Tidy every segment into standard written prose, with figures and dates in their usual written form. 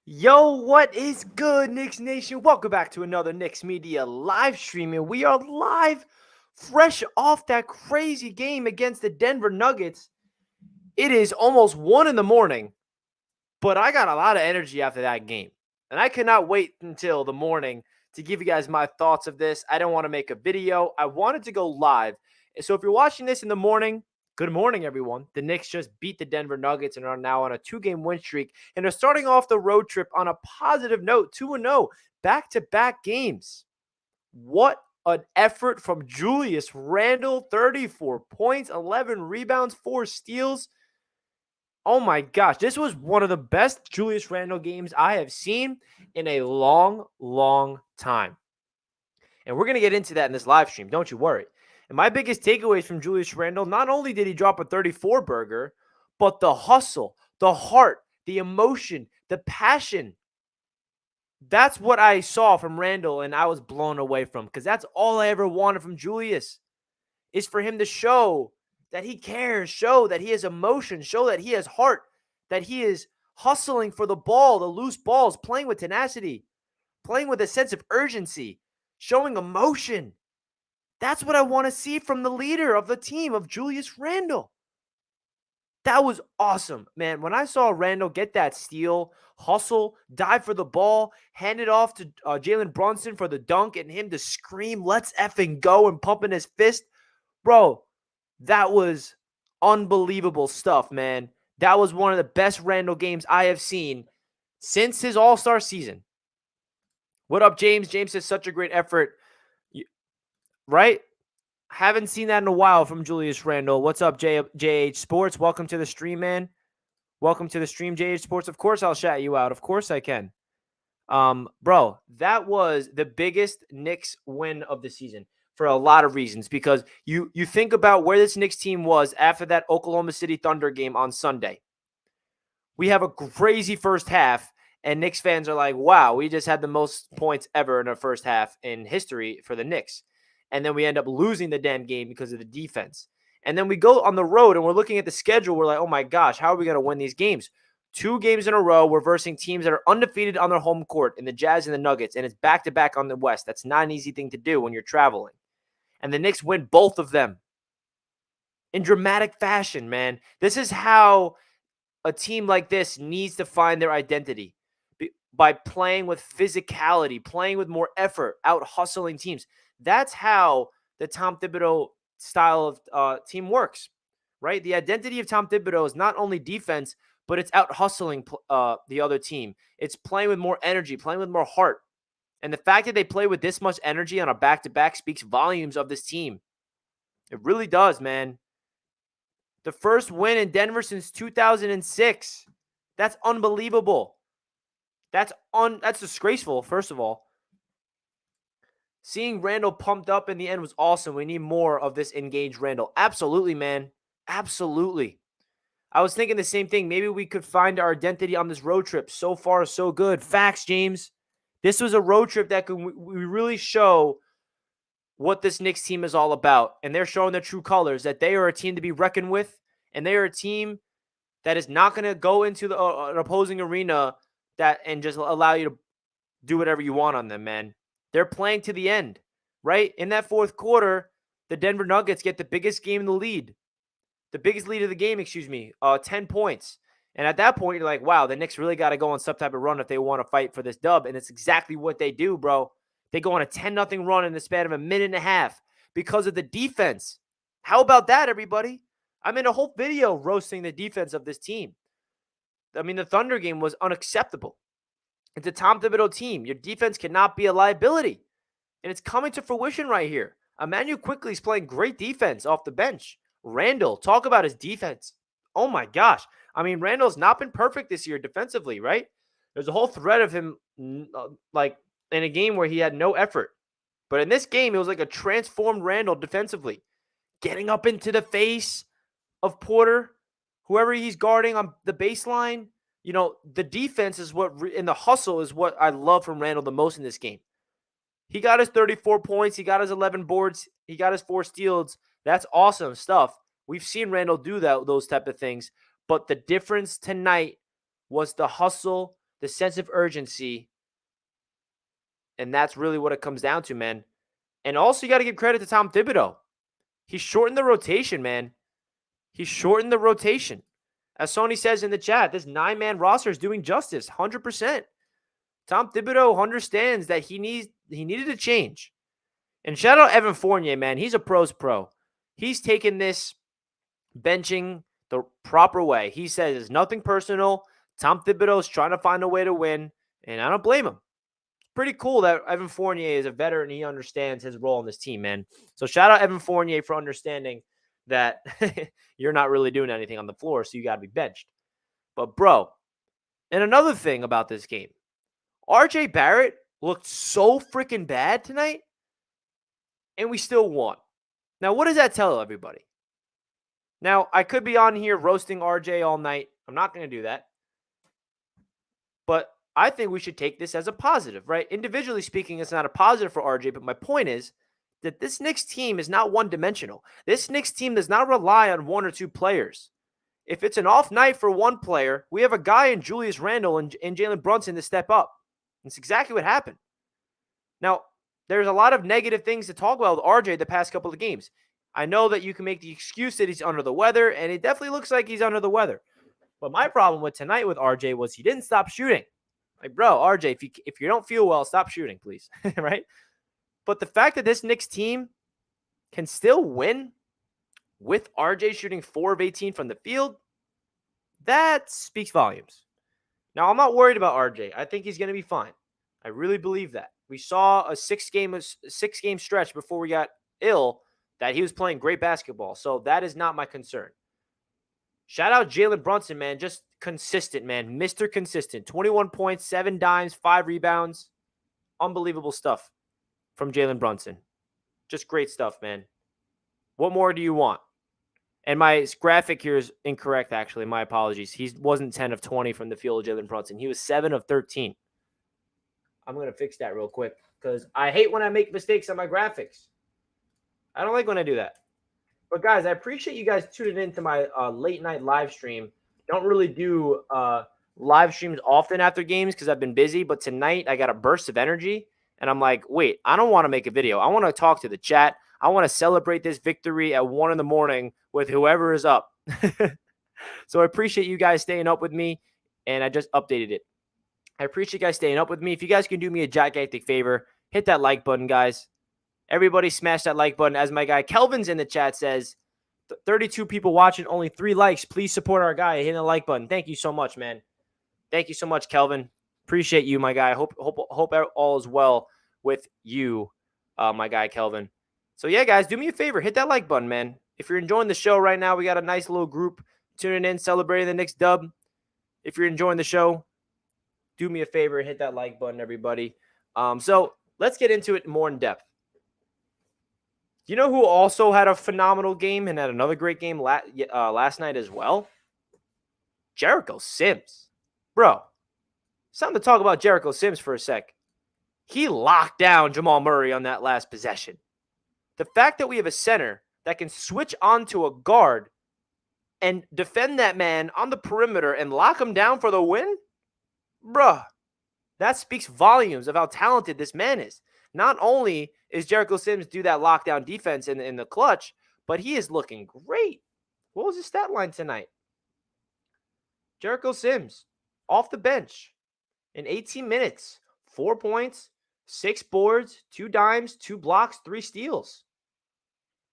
Yo, what is good, Knicks Nation? Welcome back to another Knicks Media live stream. And we are live, fresh off that crazy game against the Denver Nuggets. It is almost 1 in the morning, but I got a lot of energy after that game. And I cannot wait until the morning to give you guys my thoughts of this. I don't want to make a video. I wanted to go live. So if you're watching this in the morning, good morning, everyone. The Knicks just beat the Denver Nuggets and are now on a 2-game win streak and are starting off the road trip on a positive note, 2-0, back-to-back games. What an effort from Julius Randle, 34 points, 11 rebounds, 4 steals. Oh my gosh, this was one of the best Julius Randle games I have seen in a long, long time. And we're going to get into that in this live stream. Don't you worry. And my biggest takeaways from Julius Randle, not only did he drop a 34 burger, but the hustle, the heart, the emotion, the passion. That's what I saw from Randle, and I was blown away from, because that's all I ever wanted from Julius, is for him to show that he cares, show that he has emotion, show that he has heart, that he is hustling for the ball, the loose balls, playing with tenacity, playing with a sense of urgency, showing emotion. That's what I want to see from the leader of the team, of Julius Randle. That was awesome, man. When I saw Randle get that steal, hustle, dive for the ball, hand it off to Jalen Brunson for the dunk, and him to scream, "Let's effing go," and pumping his fist, bro, that was unbelievable stuff, man. That was one of the best Randle games I have seen since his All-Star season. What up, James? James says such a great effort, right? Haven't seen that in a while from Julius Randle. What's up, JH Sports? Welcome to the stream, man. Welcome to the stream, JH Sports. Of course, I'll shout you out. Of course, I can. Bro, that was the biggest Knicks win of the season for a lot of reasons, because you think about where this Knicks team was after that Oklahoma City Thunder game on Sunday. We have a crazy first half, and Knicks fans are like, wow, we just had the most points ever in our first half in history for the Knicks. And then we end up losing the damn game because of the defense. And then we go on the road and we're looking at the schedule. We're like, oh my gosh, how are we going to win these games? 2 games in a row, we're versing teams that are undefeated on their home court in the Jazz and the Nuggets, and it's back-to-back on the West. That's not an easy thing to do when you're traveling. And the Knicks win both of them in dramatic fashion, man. This is how a team like this needs to find their identity, by playing with physicality, playing with more effort, out hustling teams. That's how the Tom Thibodeau style of team works, right? The identity of Tom Thibodeau is not only defense, but it's out hustling the other team. It's playing with more energy, playing with more heart. And the fact that they play with this much energy on a back-to-back speaks volumes of this team. It really does, man. The first win in Denver since 2006. That's unbelievable. That's disgraceful, first of all. Seeing Randle pumped up in the end was awesome. We need more of this engaged Randle. Absolutely, man. Absolutely. I was thinking the same thing. Maybe we could find our identity on this road trip. So far, so good. Facts, James. This was a road trip that we really show what this Knicks team is all about. And they're showing their true colors, that they are a team to be reckoned with. And they are a team that is not going to go into an opposing arena and just allow you to do whatever you want on them, man. They're playing to the end, right? In that fourth quarter, the Denver Nuggets get the biggest game in the lead. The biggest lead of the game, 10 points. And at that point, you're like, wow, the Knicks really got to go on some type of run if they want to fight for this dub. And it's exactly what they do, bro. They go on a 10-0 run in the span of a minute and a half because of the defense. How about that, everybody? I'm in a whole video roasting the defense of this team. I mean, the Thunder game was unacceptable. It's a Tom Thibodeau team. Your defense cannot be a liability. And it's coming to fruition right here. Emmanuel Quickly is playing great defense off the bench. Randle, talk about his defense. Oh my gosh. I mean, Randle's not been perfect this year defensively, right? There's a whole thread of him like in a game where he had no effort. But in this game, it was like a transformed Randle defensively. Getting up into the face of Porter, whoever he's guarding on the baseline. You know, the defense is and the hustle is what I love from Randle the most in this game. He got his 34 points. He got his 11 boards. He got his 4 steals. That's awesome stuff. We've seen Randle do those type of things. But the difference tonight was the hustle, the sense of urgency, and that's really what it comes down to, man. And also, you got to give credit to Tom Thibodeau. He shortened the rotation, man. He shortened the rotation. As Sony says in the chat, this 9-man roster is doing justice, 100%. Tom Thibodeau understands that he needed a change. And shout out Evan Fournier, man. He's a pro's pro. He's taken this benching the proper way. He says it's nothing personal. Tom Thibodeau's trying to find a way to win, and I don't blame him. It's pretty cool that Evan Fournier is a veteran. He understands his role in this team, man. So shout out Evan Fournier for understanding that you're not really doing anything on the floor, so you got to be benched. But, bro, and another thing about this game, RJ Barrett looked so freaking bad tonight, and we still won. Now, what does that tell everybody? Now, I could be on here roasting RJ all night. I'm not going to do that. But I think we should take this as a positive, right? Individually speaking, it's not a positive for RJ, but my point is that this Knicks team is not one-dimensional. This Knicks team does not rely on one or two players. If it's an off night for one player, we have a guy in Julius Randle and Jalen Brunson to step up. That's exactly what happened. Now, there's a lot of negative things to talk about with RJ the past couple of games. I know that you can make the excuse that he's under the weather, and it definitely looks like he's under the weather. But my problem with tonight with RJ was he didn't stop shooting. Like, bro, RJ, if you don't feel well, stop shooting, please. Right? But the fact that this Knicks team can still win with RJ shooting 4 of 18 from the field, that speaks volumes. Now, I'm not worried about RJ. I think he's going to be fine. I really believe that. We saw a six-game stretch before we got ill that he was playing great basketball. So that is not my concern. Shout out Jalen Brunson, man. Just consistent, man. Mr. Consistent. 21 points, 7 dimes, 5 rebounds. Unbelievable stuff from Jalen Brunson. Just great stuff, man. What more do you want? And my graphic here is incorrect, actually. My apologies. He wasn't 10 of 20 from the field, Jalen Brunson. He was 7 of 13. I'm going to fix that real quick because I hate when I make mistakes on my graphics. I don't like when I do that. But, guys, I appreciate you guys tuning into my late-night live stream. Don't really do live streams often after games because I've been busy. But tonight I got a burst of energy, and I'm like, wait, I don't want to make a video. I want to talk to the chat. I want to celebrate this victory at 1 in the morning with whoever is up. So I appreciate you guys staying up with me, and I just updated it. I appreciate you guys staying up with me. If you guys can do me a gigantic favor, hit that like button, guys. Everybody smash that like button. As my guy Kelvin's in the chat says, 32 people watching, only 3 likes. Please support our guy. Hit the like button. Thank you so much, man. Thank you so much, Kelvin. Appreciate you, my guy. Hope all is well with you, my guy Kelvin. So, yeah, guys, do me a favor. Hit that like button, man. If you're enjoying the show right now, we got a nice little group tuning in, celebrating the Knicks dub. If you're enjoying the show, do me a favor. Hit that like button, everybody. So, let's get into it more in depth. You know who also had a phenomenal game and had another great game last night as well? Jericho Sims. Bro, it's time to talk about Jericho Sims for a sec. He locked down Jamal Murray on that last possession. The fact that we have a center that can switch onto a guard and defend that man on the perimeter and lock him down for the win? Bruh, that speaks volumes of how talented this man is. Not only is Jericho Sims do that lockdown defense in the clutch, but he is looking great. What was his stat line tonight? Jericho Sims, off the bench in 18 minutes, 4 points, 6 boards, 2 dimes, 2 blocks, 3 steals.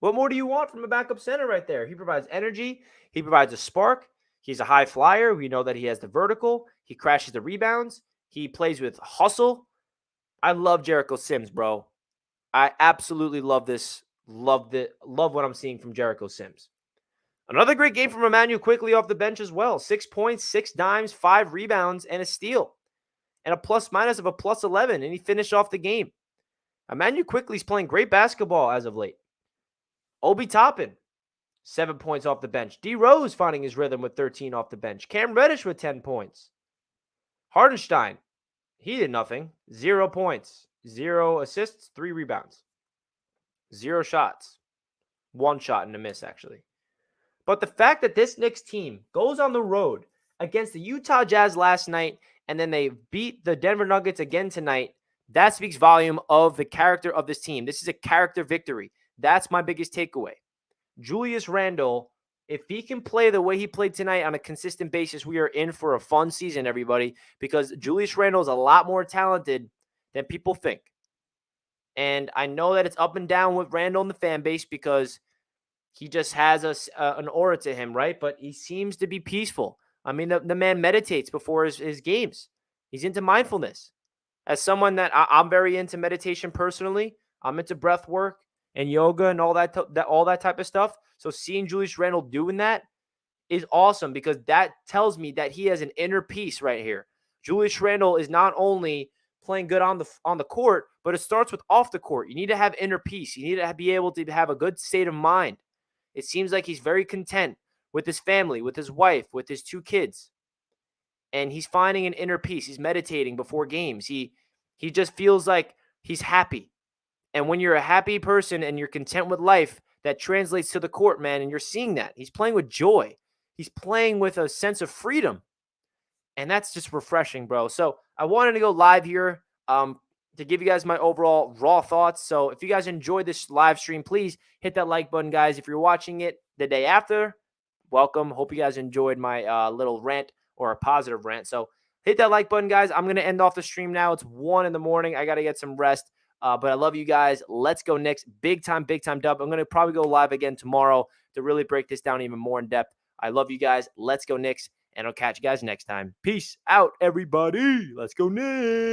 What more do you want from a backup center right there? He provides energy. He provides a spark. He's a high flyer. We know that he has the vertical. He crashes the rebounds. He plays with hustle. I love Jericho Sims, bro. I absolutely love this. Love what I'm seeing from Jericho Sims. Another great game from Emmanuel Quickley off the bench as well. 6 points, 6 dimes, 5 rebounds, and a steal. And a plus-minus of a plus 11, and he finished off the game. Emmanuel Quickley's playing great basketball as of late. Obi Toppin, 7 points off the bench. D. Rose finding his rhythm with 13 off the bench. Cam Reddish with 10 points. Hardenstein, he did nothing. 0 points, 0 assists, 3 rebounds. 0 shots. 1 shot and a miss, actually. But the fact that this Knicks team goes on the road against the Utah Jazz last night and then they beat the Denver Nuggets again tonight, that speaks volume of the character of this team. This is a character victory. That's my biggest takeaway. Julius Randle, if he can play the way he played tonight on a consistent basis, we are in for a fun season, everybody, because Julius Randle is a lot more talented than people think. And I know that it's up and down with Randle and the fan base because he just has an aura to him, right? But he seems to be peaceful. I mean, the man meditates before his games. He's into mindfulness. As someone that I'm very into meditation personally, I'm into breath work and yoga and all that type of stuff. So seeing Julius Randle doing that is awesome because that tells me that he has an inner peace right here. Julius Randle is not only playing good on the court, but it starts with off the court. You need to have inner peace. You need to be able to have a good state of mind. It seems like he's very content with his family, with his wife, with his 2 kids. And he's finding an inner peace. He's meditating before games. He just feels like he's happy. And when you're a happy person and you're content with life, that translates to the court, man, and you're seeing that. He's playing with joy. He's playing with a sense of freedom. And that's just refreshing, bro. So I wanted to go live here to give you guys my overall raw thoughts. So if you guys enjoyed this live stream, please hit that like button, guys. If you're watching it the day after, welcome. Hope you guys enjoyed my little rant or a positive rant. So hit that like button, guys. I'm going to end off the stream now. It's 1 in the morning. I got to get some rest. But I love you guys. Let's go Knicks. Big time dub. I'm going to probably go live again tomorrow to really break this down even more in depth. I love you guys. Let's go Knicks. And I'll catch you guys next time. Peace out, everybody. Let's go Knicks.